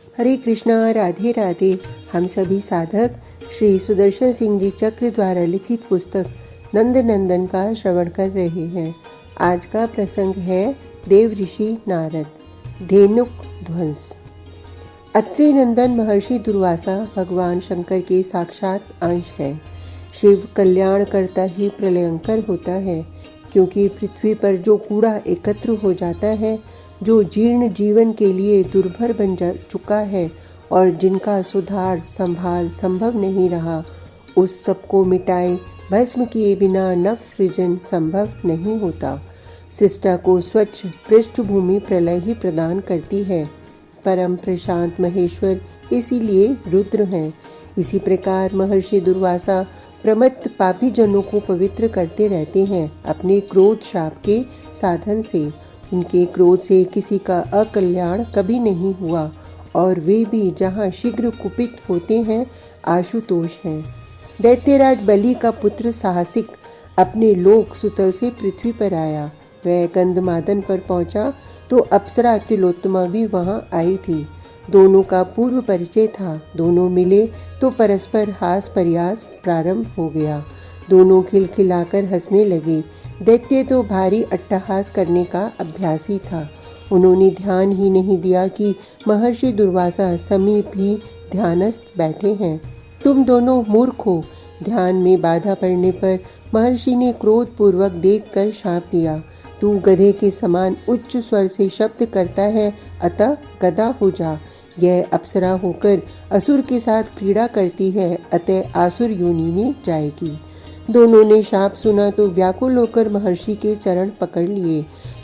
हरे कृष्णा, राधे राधे। हम सभी साधक श्री सुदर्शन सिंह जी चक्र द्वारा लिखित पुस्तक नंद नंदन का श्रवण कर रहे हैं। आज का प्रसंग है देव ऋषि नारद, धेनुक ध्वंस। अत्रि नंदन महर्षि दुर्वासा भगवान शंकर के साक्षात अंश है। शिव कल्याण करता ही प्रलयंकर होता है, क्योंकि पृथ्वी पर जो कूड़ा एकत्र हो जाता है, जो जीर्ण जीवन के लिए दुर्भर बन जा चुका है और जिनका सुधार संभाल संभव नहीं रहा, उस सबको मिटाए भस्म किए बिना नव सृजन संभव नहीं होता। सृष्टा को स्वच्छ पृष्ठभूमि प्रलय ही प्रदान करती है। परम प्रशांत महेश्वर इसीलिए रुद्र हैं। इसी प्रकार महर्षि दुर्वासा प्रमत्त पापी जनों को पवित्र करते रहते हैं अपने क्रोध शाप के साधन से। उनके क्रोध से किसी का अकल्याण कभी नहीं हुआ, और वे भी जहाँ शीघ्र कुपित होते हैं आशुतोष हैं। दैत्यराज बलि का पुत्र साहसिक अपने लोक सुतल से पृथ्वी पर आया। वह गंधमादन पर पहुंचा तो अप्सरा तिलोत्तमा भी वहां आई थी। दोनों का पूर्व परिचय था। दोनों मिले तो परस्पर हास परिहास प्रारंभ हो गया। दोनों खिलखिलाकर हंसने लगे। दैत्य तो भारी अट्टहास करने का अभ्यासी था। उन्होंने ध्यान ही नहीं दिया कि महर्षि दुर्वासा समीप ही ध्यानस्थ बैठे हैं। तुम दोनों मूर्ख हो। ध्यान में बाधा पड़ने पर महर्षि ने क्रोध पूर्वक देखकर शाप दिया। तू गधे के समान उच्च स्वर से शब्द करता है, अतः गधा हो जा। यह अप्सरा होकर असुर के साथ क्रीड़ा करती है, अतः आसुर योनि में जाएगी। दोनों ने शाप सुना तो व्याकुल होकर महर्षि के चरण पकड़ लिए।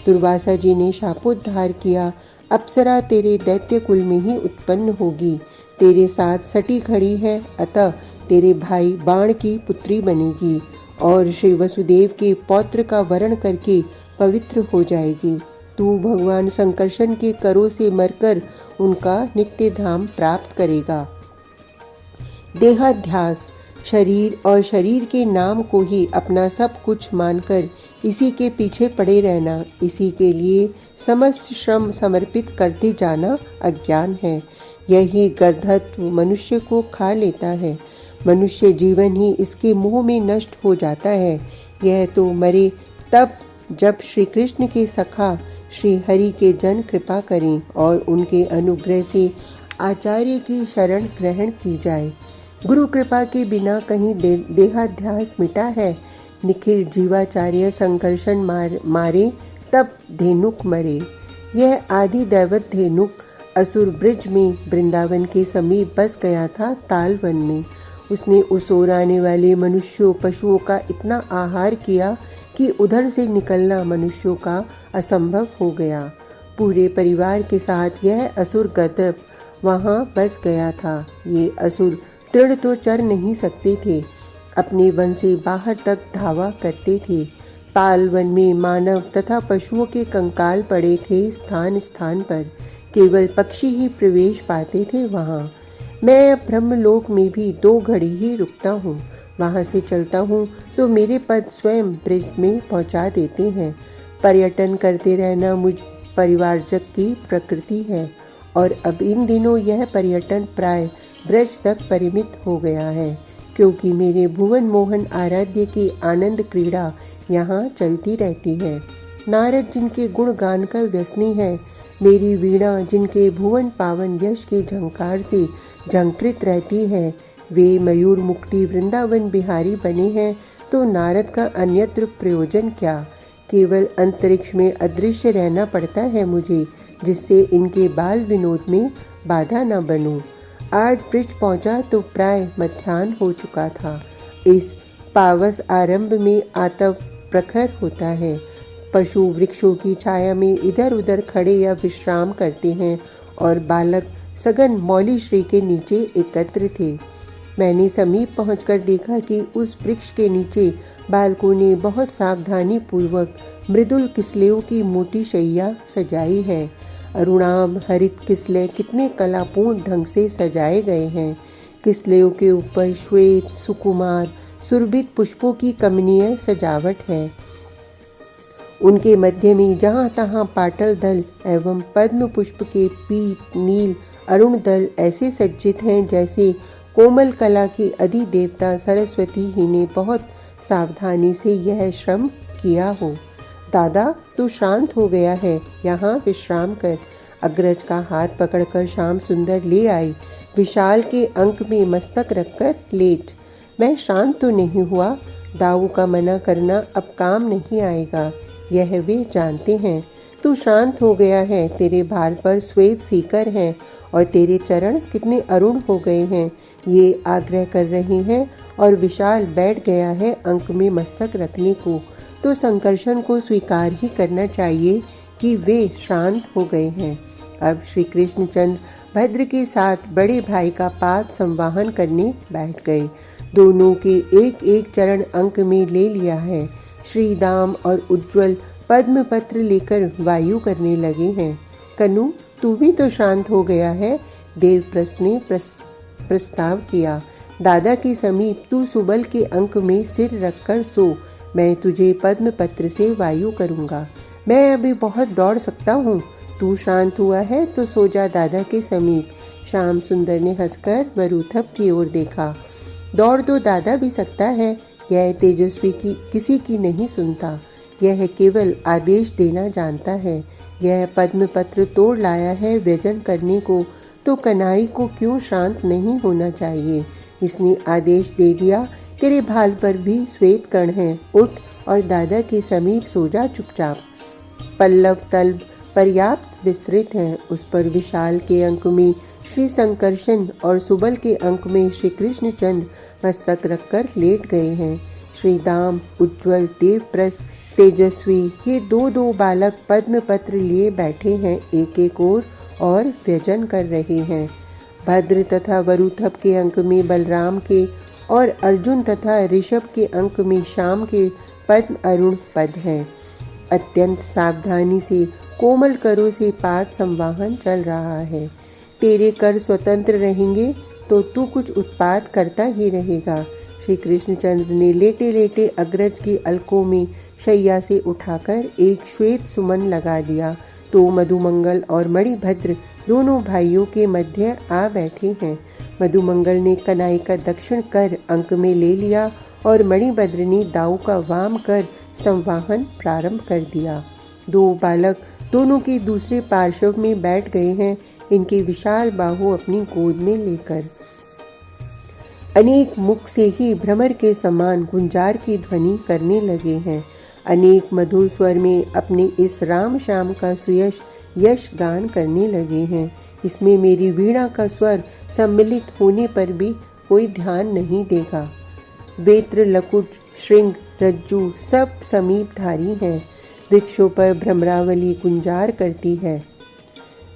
दुर्वासा जी ने शापोद्धार किया, अप्सरा तेरे दैत्य कुल में ही उत्पन्न होगी। तेरे साथ सटी खड़ी है, अतः तेरे भाई बाण की पुत्री बनेगी और श्री वसुदेव के पौत्र का वरण करके पवित्र हो जाएगी। तू भगवान संकर्षण के करों से मरकर उनका नित्य धाम प्राप्त करेगा। देहाध्यास, शरीर और शरीर के नाम को ही अपना सब कुछ मानकर इसी के पीछे पड़े रहना, इसी के लिए समस्त श्रम समर्पित करते जाना अज्ञान है। यही गर्धत्व मनुष्य को खा लेता है। मनुष्य जीवन ही इसके मोह में नष्ट हो जाता है। यह तो मरे तब जब श्री कृष्ण के सखा श्री हरि के जन कृपा करें और उनके अनुग्रह से आचार्य की शरण ग्रहण की जाए। गुरु कृपा के बिना कहीं देहाध्यास मिटा है। निखिल जीवाचार्य संकर्षण मारे तब धेनुक मरे। यह आदि दैवत धेनुक असुर ब्रिज में वृंदावन के समीप बस गया था, तालवन में। उसने उस ओर आने वाले मनुष्यों पशुओं का इतना आहार किया कि उधर से निकलना मनुष्यों का असंभव हो गया। पूरे परिवार के साथ यह असुर गदब वहां बस गया था। ये असुर दृढ़ तो चर नहीं सकते थे, अपने वन से बाहर तक धावा करते थे। पालवन में मानव तथा पशुओं के कंकाल पड़े थे स्थान स्थान पर। केवल पक्षी ही प्रवेश पाते थे वहाँ। मैं ब्रह्मलोक में भी 2 घड़ी ही रुकता हूँ। वहाँ से चलता हूँ तो मेरे पद स्वयं ब्रिज में पहुँचा देते हैं। पर्यटन करते रहना मुझ परिवारजक की प्रकृति है, और अब इन दिनों यह पर्यटन प्राय ब्रज तक परिमित हो गया है, क्योंकि मेरे भुवन मोहन आराध्य की आनंद क्रीड़ा यहाँ चलती रहती है। नारद जिनके गुण गान का व्यसनी है, मेरी वीणा जिनके भुवन पावन यश के झंकार से झंकृत रहती है, वे मयूर मुक्ति वृंदावन बिहारी बने हैं, तो नारद का अन्यत्र प्रयोजन क्या। केवल अंतरिक्ष में अदृश्य रहना पड़ता है मुझे, जिससे इनके बाल विनोद में बाधा न बनूं। आज ब्रिज पहुंचा तो प्राय मध्याह्न हो चुका था। इस पावस आरंभ में आतव प्रखर होता है। पशु वृक्षों की छाया में इधर उधर खड़े या विश्राम करते हैं, और बालक सघन मौली श्री के नीचे एकत्र थे। मैंने समीप पहुंचकर देखा कि उस वृक्ष के नीचे बालकों ने बहुत सावधानी पूर्वक मृदुल किसलेयों की मोटी शैया सजाई है। अरुणाभ हरित किसले कितने कलापूर्ण ढंग से सजाए गए हैं। किसलेयों के ऊपर श्वेत सुकुमार सुरभित पुष्पों की कमनीय सजावट है। उनके मध्य में जहाँ तहाँ पाटल दल एवं पद्म पुष्प के पीत नील अरुण दल ऐसे सज्जित हैं जैसे कोमल कला की अधिदेवता सरस्वती ही ने बहुत सावधानी से यह श्रम किया हो। दादा, तू शांत हो गया है, यहाँ विश्राम कर। अग्रज का हाथ पकड़कर श्याम सुंदर ले आई। विशाल के अंक में मस्तक रखकर लेट। मैं शांत तो नहीं हुआ। दाऊ का मना करना अब काम नहीं आएगा, यह वे जानते हैं। तू शांत हो गया है, तेरे भार पर श्वेत सीकर है और तेरे चरण कितने अरुण हो गए हैं, ये आग्रह कर रहे हैं। और विशाल बैठ गया है अंक में मस्तक रखने को, तो संकर्षण को स्वीकार ही करना चाहिए कि वे शांत हो गए हैं। अब श्री कृष्णचंद्र भद्र के साथ बड़े भाई का पाद संवाहन करने बैठ गए। दोनों के एक एक चरण अंक में ले लिया है। श्री दाम और उज्ज्वल पद्म पत्र लेकर वायु करने लगे हैं। कनु, तू भी तो शांत हो गया है, देवप्रस्थ ने प्रस्ताव किया। दादा के समीप तू सुबल के अंक में सिर रखकर सो, मैं तुझे पद्म पत्र से वायु करूँगा। मैं अभी बहुत दौड़ सकता हूँ, तू शांत हुआ है तो सो जा दादा के समीप। श्याम सुंदर ने हंसकर वरुथप की ओर देखा। दौड़ तो दादा भी सकता है, यह तेजस्वी की किसी की नहीं सुनता, यह केवल आदेश देना जानता है। यह पद्म पत्र तोड़ लाया है व्यजन करने को, तो कन्हई को क्यों शांत नहीं होना चाहिए। इसने आदेश दे दिया, तेरे भाल पर भी श्वेत कण है, उठ और दादा के समीप सो जा चुपचाप। पल्लव तल पर्याप्त विस्तृत है, उस पर विशाल के अंक में श्री संकर्षण और सुबल के अंक में श्री कृष्णचंद्र मस्तक रखकर लेट गए हैं। श्री दाम, उज्ज्वल, देवप्रस्थ, तेजस्वी ये दो बालक पद्म पत्र लिए बैठे हैं एक एक ओर और व्यजन कर रहे हैं। भद्र तथा वरुथप के अंक में बलराम के और अर्जुन तथा ऋषभ के अंक में श्याम के पद्म अरुण पद हैं। अत्यंत सावधानी से कोमल करों से पाद संवाहन चल रहा है। तेरे कर स्वतंत्र रहेंगे तो तू कुछ उत्पात करता ही रहेगा। श्री कृष्णचंद्र ने लेटे लेटे अग्रज की अलकों में शैया से उठाकर एक श्वेत सुमन लगा दिया, तो मधुमंगल और मणिभद्र दोनों भाइयों के मध्य आ बैठे हैं। मधुमंगल ने कनाई का दक्षिण कर अंक में ले लिया और मणिभद्र ने दाऊ का वाम कर संवाहन प्रारंभ कर दिया। दो बालक दोनों के दूसरे पार्श्व में बैठ गए हैं, इनके विशाल बाहु अपनी गोद में लेकर। अनेक मुख से ही भ्रमर के समान गुंजार की ध्वनि करने लगे हैं। अनेक मधुर स्वर में अपने इस राम श्याम का सुयश यश गान करने लगे हैं। इसमें मेरी वीणा का स्वर सम्मिलित होने पर भी कोई ध्यान नहीं देगा। वेत्र, लकुट, श्रृंग, रज्जु सब समीपधारी हैं। वृक्षों पर भ्रमरावली गुंजार करती है।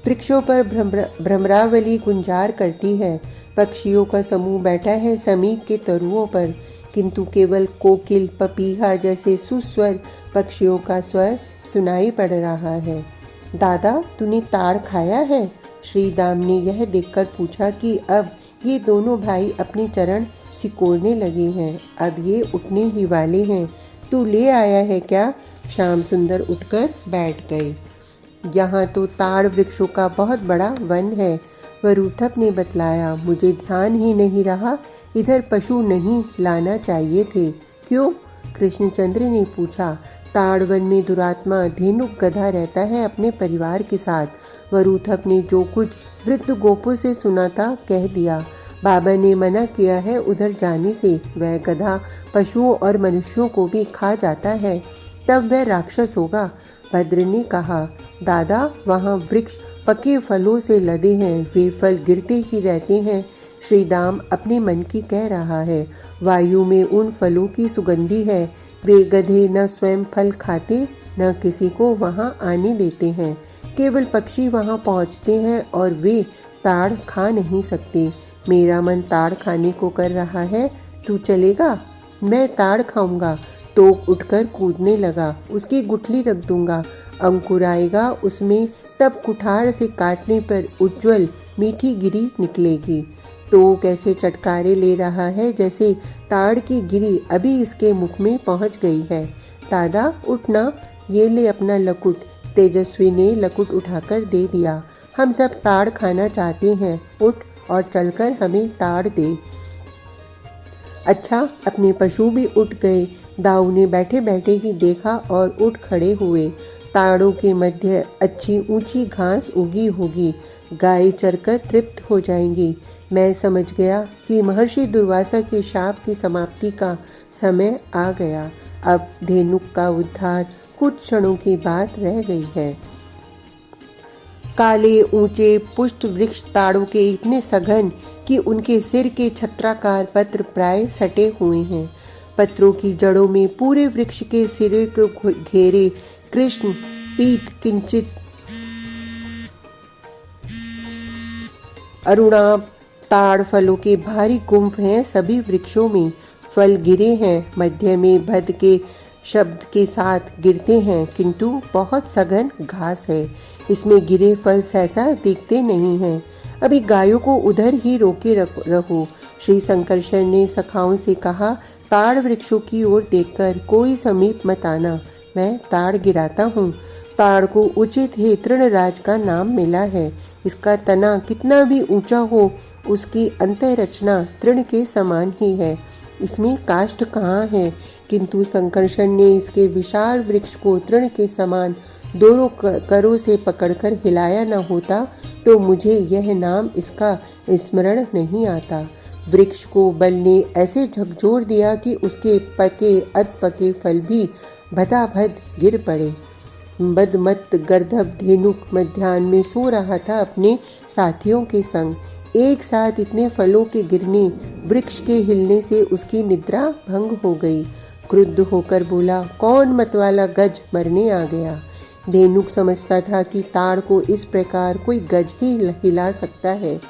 भ्रमरावली गुंजार करती है। पक्षियों का समूह बैठा है समीप के तरुओं पर, किंतु केवल कोकिल, पपीहा जैसे सुस्वर पक्षियों का स्वर सुनाई पड़ रहा है। दादा, तूने ताड़ खाया है? श्री दाम ने यह देखकर पूछा कि अब ये दोनों भाई अपने चरण सिकोड़ने लगे हैं। अब ये उठने ही वाले हैं। तू ले आया है क्या? श्याम सुंदर उठकर बैठ गए। यहाँ तो ताड़ वृक्षों का बहुत बड़ा वन है, वरुथप ने बतलाया। मुझे ध्यान ही नहीं रहा, इधर पशु नहीं लाना चाहिए थे। क्यों? कृष्णचंद्र ने पूछा। ताड़ वन में दुरात्मा धेनुक गधा रहता है अपने परिवार के साथ। वरुथप ने जो कुछ वृद्ध गोपों से सुना था कह दिया। बाबा ने मना किया है उधर जाने से, वह गधा पशुओं और मनुष्यों को भी खा जाता है, तब वह राक्षस होगा। भद्र ने कहा, दादा वहाँ वृक्ष पके फलों से लदे हैं, वे फल गिरते ही रहते हैं। श्रीदाम अपने मन की कह रहा है, वायु में उन फलों की सुगंधी है। वे गधे न स्वयं फल खाते न किसी को वहाँ आने देते हैं, केवल पक्षी वहाँ पहुँचते हैं और वे ताड़ खा नहीं सकते। मेरा मन ताड़ खाने को कर रहा है, तू चलेगा? मैं ताड़ खाऊंगा। तो उठकर कूदने लगा। उसकी गुठली रख दूंगा, अंकुर आएगा उसमें, तब कुठार से काटने पर उज्ज्वल मीठी गिरी निकलेगी। तो कैसे चटकारे ले रहा है जैसे ताड़ की गिरी अभी इसके मुख में पहुंच गई है। दादा उठना, ये ले अपना लकुट। तेजस्वी ने लकुट उठाकर दे दिया। हम सब ताड़ खाना चाहते हैं, उठ और चलकर हमें ताड़ दे। अच्छा, अपने पशु भी उठ गए। दाऊ ने बैठे बैठे ही देखा और उठ खड़े हुए। ताड़ों के मध्य अच्छी ऊंची घास उगी होगी, गाय चरकर तृप्त हो जाएंगी। मैं समझ गया कि महर्षि दुर्वासा के शाप की समाप्ति का समय आ गया। अब धेनुक का उद्धार कुछ क्षणों की बात रह गई है। काले ऊंचे पुष्ट वृक्ष ताड़ों के इतने सघन कि उनके सिर के छत्राकार पत्र प्राय सटे हुए हैं। पत्रों की जड़ों में पूरे वृक्ष के सिरे को घेरे कृष्ण पीत किंचित अरुणाभ ताड़ फलों के भारी गुंफ हैं। सभी वृक्षों में फल गिरे हैं, मध्य में भद के शब्द के साथ गिरते हैं, किंतु बहुत सघन घास है। इसमें गिरे फल सहसा दिखते नहीं हैं। अभी गायों को उधर ही रोके रहो। श्री संकर्षण ने सखाओं से कहा, ताड़ वृक्षों की ओर देखकर कोई समीप मत आना, मैं ताड़ गिराता हूँ। ताड़ को उचित ही तृणराज का नाम मिला है। इसका तना कितना भी ऊंचा हो, उसकी अंतःरचना तृण के समान ही है। इसमें काष्ठ कहाँ है, किंतु संकर्षण ने इसके विशाल वृक्ष को तृण के समान दोनों करों से पकड़कर हिलाया न होता तो मुझे यह नाम इसका स्मरण नहीं आता। वृक्ष को बल ने ऐसे झकझोर दिया कि उसके पके अधपके फल भी भदाभद गिर पड़े। बदमत गर्दभ धेनुक मध्याह्न में सो रहा था अपने साथियों के संग। एक साथ इतने फलों के गिरने, वृक्ष के हिलने से उसकी निद्रा भंग हो गई। क्रुद्ध होकर बोला, कौन मतवाला गज मरने आ गया। धेनुक समझता था कि ताड़ को इस प्रकार कोई गज ही हिला सकता है।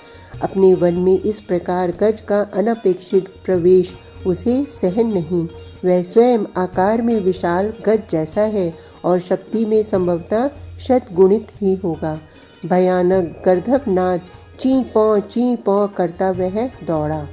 अपने वन में इस प्रकार गज का अनपेक्षित प्रवेश उसे सहन नहीं। वह स्वयं आकार में विशाल गज जैसा है और शक्ति में संभवतः शतगुणित ही होगा। भयानक गर्दभ नाद ची पौ करता वह दौड़ा।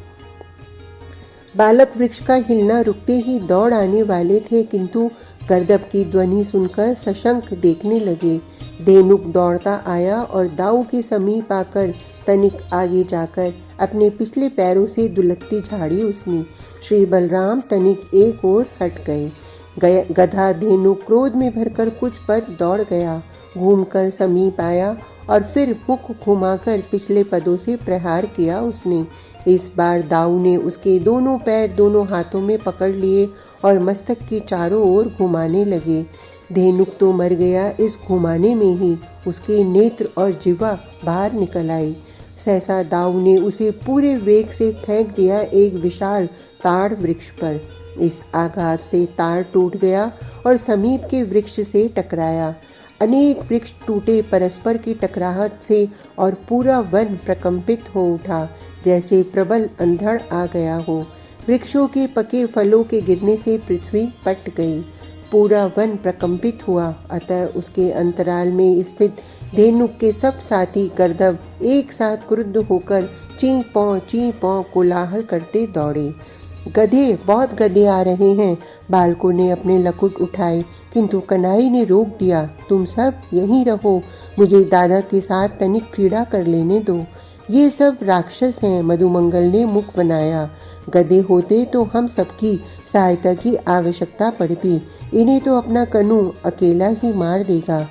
बालक वृक्ष का हिलना रुकते ही दौड़ आने वाले थे, किंतु गर्दभ की ध्वनि सुनकर सशंक देखने लगे। धेनुक दौड़ता आया और दाऊ के समीप आकर तनिक आगे जाकर अपने पिछले पैरों से दुलकती झाड़ी उसने। श्री बलराम तनिक एक ओर हट गए। गधा धेनुक क्रोध में भरकर कुछ पद दौड़ गया, घूमकर समीप आया और फिर मुख घुमाकर पिछले पदों से प्रहार किया उसने। इस बार दाऊ ने उसके दोनों पैर दोनों हाथों में पकड़ लिए और मस्तक के चारों ओर घुमाने लगे। धेनुक तो मर गया, इस घुमाने में ही उसके नेत्र और जिह्वा बाहर निकल आई। सहसा दाऊ ने उसे पूरे वेग से फेंक दिया एक विशाल ताड़ वृक्ष पर। इस आघात से ताड़ टूट गया और समीप के वृक्ष से टकराया। अनेक वृक्ष टूटे परस्पर की टकराहट से और पूरा वन प्रकंपित हो उठा, जैसे प्रबल अंधड़ आ गया हो। वृक्षों के पके फलों के गिरने से पृथ्वी पट गई, पूरा वन प्रकंपित हुआ। अतः उसके अंतराल में स्थित धेनुक के सब साथी गर्दभ एक साथ क्रुद्ध होकर ची पौ कोलाहल करते दौड़े। गधे, बहुत गधे आ रहे हैं। बालकों ने अपने लकुट उठाए, किंतु कनाई ने रोक दिया। तुम सब यहीं रहो, मुझे दादा के साथ तनिक क्रीड़ा कर लेने दो। ये सब राक्षस हैं, मधुमंगल ने मुख बनाया। गधे होते तो हम सबकी सहायता की आवश्यकता पड़ती, इन्हें तो अपना कनू अकेला ही मार देगा।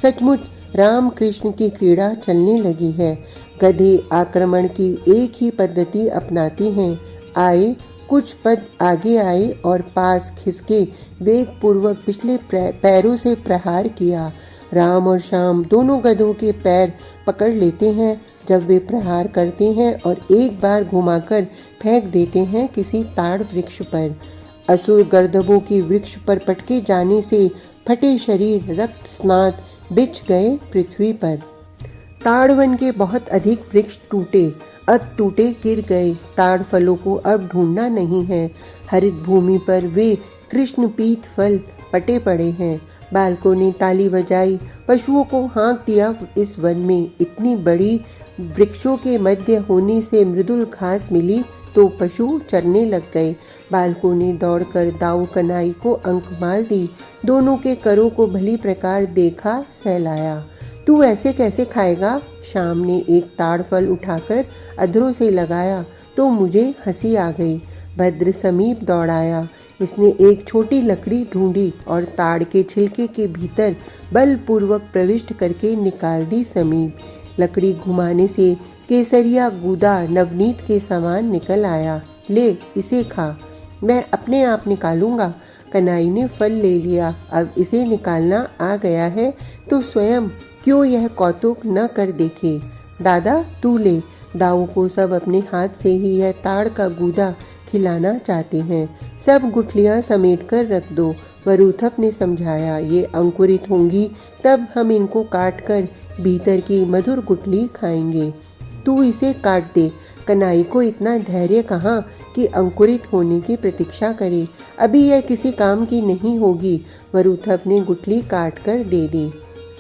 सचमुच राम कृष्ण की क्रीड़ा चलने लगी है। गधे आक्रमण की एक ही पद्धति अपनाती हैं। आए, कुछ पद आगे आए और पास खिसके वेग पूर्वक पिछले पैरों से प्रहार किया। राम और श्याम दोनों गधों के पैर पकड़ लेते हैं जब वे प्रहार करते हैं और एक बार घुमाकर फेंक देते हैं किसी ताड़ वृक्ष पर। असुर गर्दभों के वृक्ष पर पटके जाने से फटे शरीर रक्त स्नात बिछ गए पृथ्वी पर। ताड़वन के बहुत अधिक वृक्ष टूटे, टूटे गिर गए। ताड़ फलों को अब ढूंढना नहीं है। हरित भूमि पर वे कृष्ण पीत फल पटे पड़े हैं। बालकों ने ताली बजाई, पशुओं को हाँक दिया। इस वन में इतनी बड़ी वृक्षों के मध्य होने से मृदुल घास मिली तो पशु चरने लग गए। बालकों ने दौड़कर दाऊ कनाई को अंक मार दी। दोनों के करों को भली प्रकार देखा, सहलाया। तू ऐसे कैसे खाएगा? श्याम ने एक ताड़ फल उठाकर अधरों से लगाया तो मुझे हंसी आ गई। भद्र समीप दौड़ाया। इसने एक छोटी लकड़ी ढूंढी और ताड़ के छिलके के भीतर बलपूर्वक प्रविष्ट करके निकाल दी समीप। लकड़ी घुमाने से केसरिया गूदा नवनीत के समान निकल आया। ले इसे खा। मैं अपने आप निकालूंगा। कन्हई ने फल ले लिया। अब इसे निकालना आ गया है तो स्वयं क्यों यह कौतुक न कर देखे। दादा तू ले। दाऊ को सब अपने हाथ से ही यह ताड़ का गूदा खिलाना चाहते हैं। सब गुठलियाँ समेट कर रख दो। वरुथप ने समझाया, ये अंकुरित होंगी तब हम इनको काट कर भीतर की मधुर गुठली खाएंगे। तू इसे काट दे। कन्हई को इतना धैर्य कहाँ कि अंकुरित होने की प्रतीक्षा करे। अभी यह किसी काम की नहीं होगी। वरुथप ने गुठली काट कर दे दी।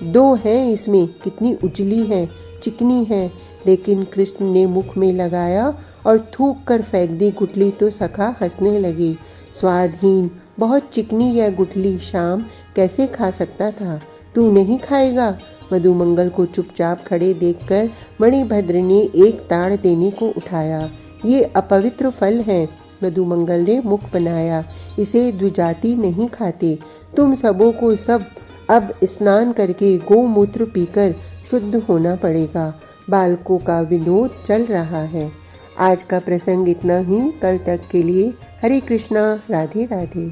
2 हैं इसमें, कितनी उजली है, चिकनी है। लेकिन कृष्ण ने मुख में लगाया और थूक कर फेंक दी गुठली तो सखा हंसने लगी। स्वादहीन, बहुत चिकनी यह गुठली श्याम कैसे खा सकता था? तू नहीं खाएगा? मधुमंगल को चुपचाप खड़े देखकर मणिभद्र ने एक ताड़ देने को उठाया। ये अपवित्र फल है। मधुमंगल ने मुख बनाया। इसे द्विजाति नहीं खाते। तुम सबों को सब अब स्नान करके गोमूत्र पीकर शुद्ध होना पड़ेगा। बालकों का विनोद चल रहा है। आज का प्रसंग इतना ही। कल तक के लिए हरे कृष्णा, राधे राधे।